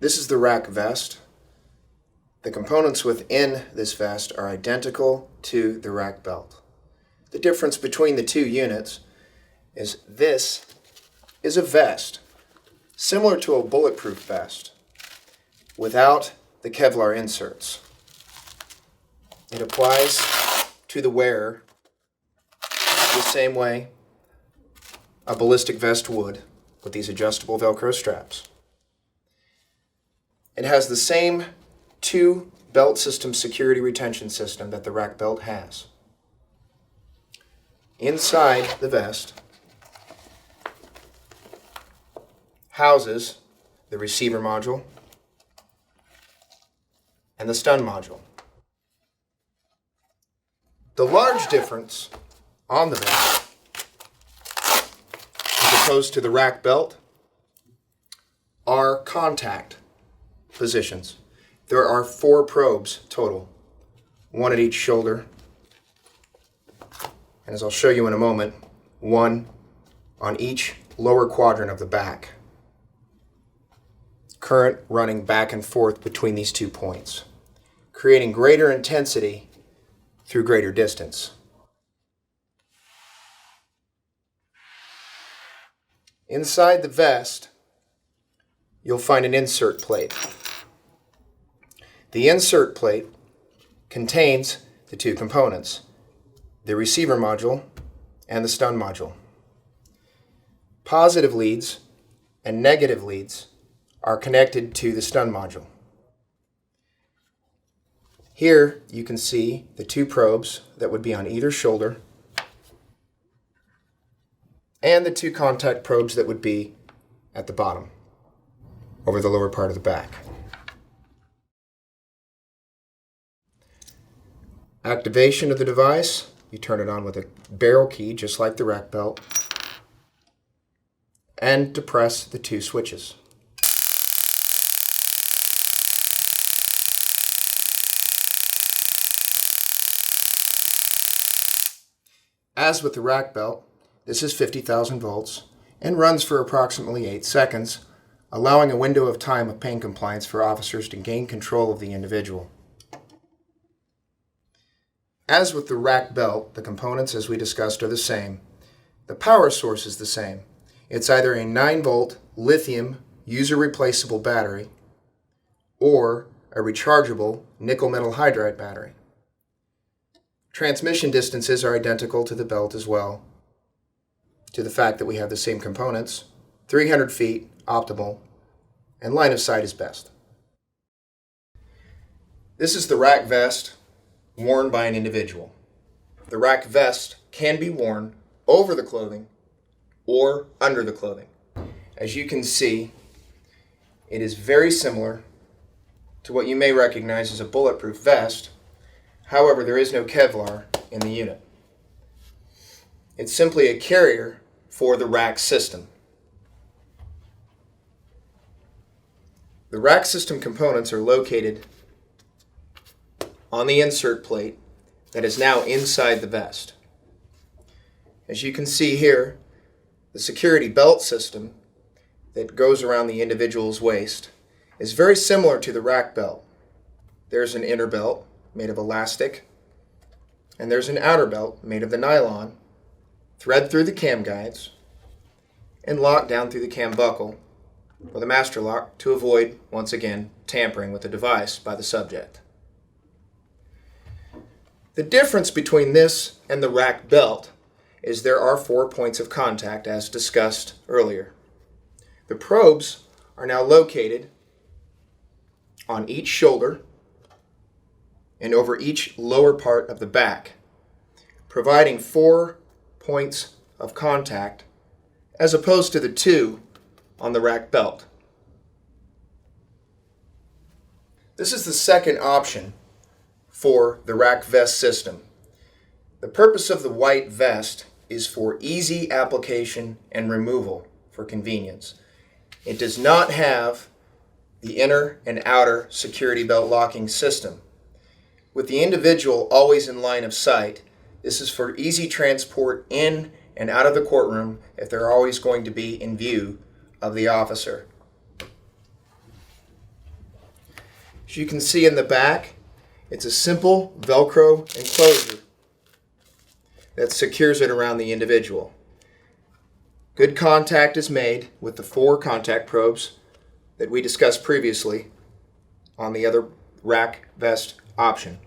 This is the RACC vest. The components within this vest are identical to the RACC belt. The difference between the two units is this is a vest similar to a bulletproof vest without the Kevlar inserts. It applies to the wearer the same way a ballistic vest would, with these adjustable Velcro straps. It has the same two belt system security retention system that the RACC belt has. Inside the vest houses the receiver module and the stun module. The large difference on the vest, as opposed to the RACC belt, are contact positions. There are 4 probes total, 1 at each shoulder, and as I'll show you in a moment, 1 on each lower quadrant of the back. Current running back and forth between these 2 points, creating greater intensity through greater distance. Inside the vest, you'll find an insert plate. The insert plate contains the 2 components, the receiver module and the stun module. Positive leads and negative leads are connected to the stun module. Here you can see the 2 probes that would be on either shoulder and the 2 contact probes that would be at the bottom over the lower part of the back. Activation of the device, you turn it on with a barrel key just like the RACC belt and depress the 2 switches. As with the RACC belt, this is 50,000 volts and runs for approximately 8 seconds, allowing a window of time of pain compliance for officers to gain control of the individual. As with the RACC belt, the components, as we discussed, are the same. The power source is the same. It's either a 9-volt lithium user-replaceable battery or a rechargeable nickel metal hydride battery. Transmission distances are identical to the belt as well, to the fact that we have the same components, 300 feet, optimal, and line of sight is best. This is the RACC vest worn by an individual. The RACC vest can be worn over the clothing or under the clothing. As you can see, it is very similar to what you may recognize as a bulletproof vest. However, there is no Kevlar in the unit. It's simply a carrier for the RACC system. The RACC system components are located on the insert plate that is now inside the vest. As you can see here, the security belt system that goes around the individual's waist is very similar to the RACC belt. There's an inner belt made of elastic, and there's an outer belt made of the nylon, thread through the cam guides, and lock down through the cam buckle with a master lock to avoid, once again, tampering with the device by the subject. The difference between this and the RACC belt is there are 4 points of contact as discussed earlier. The probes are now located on each shoulder and over each lower part of the back, providing 4 points of contact as opposed to the 2 on the RACC belt. This is the second option for the RACC vest system. The purpose of the white vest is for easy application and removal for convenience. It does not have the inner and outer security belt locking system. With the individual always in line of sight, this is for easy transport in and out of the courtroom if they're always going to be in view of the officer. you can see in the back, it's a simple Velcro enclosure that secures it around the individual. Good contact is made with the 4 contact probes that we discussed previously on the other RACC vest option.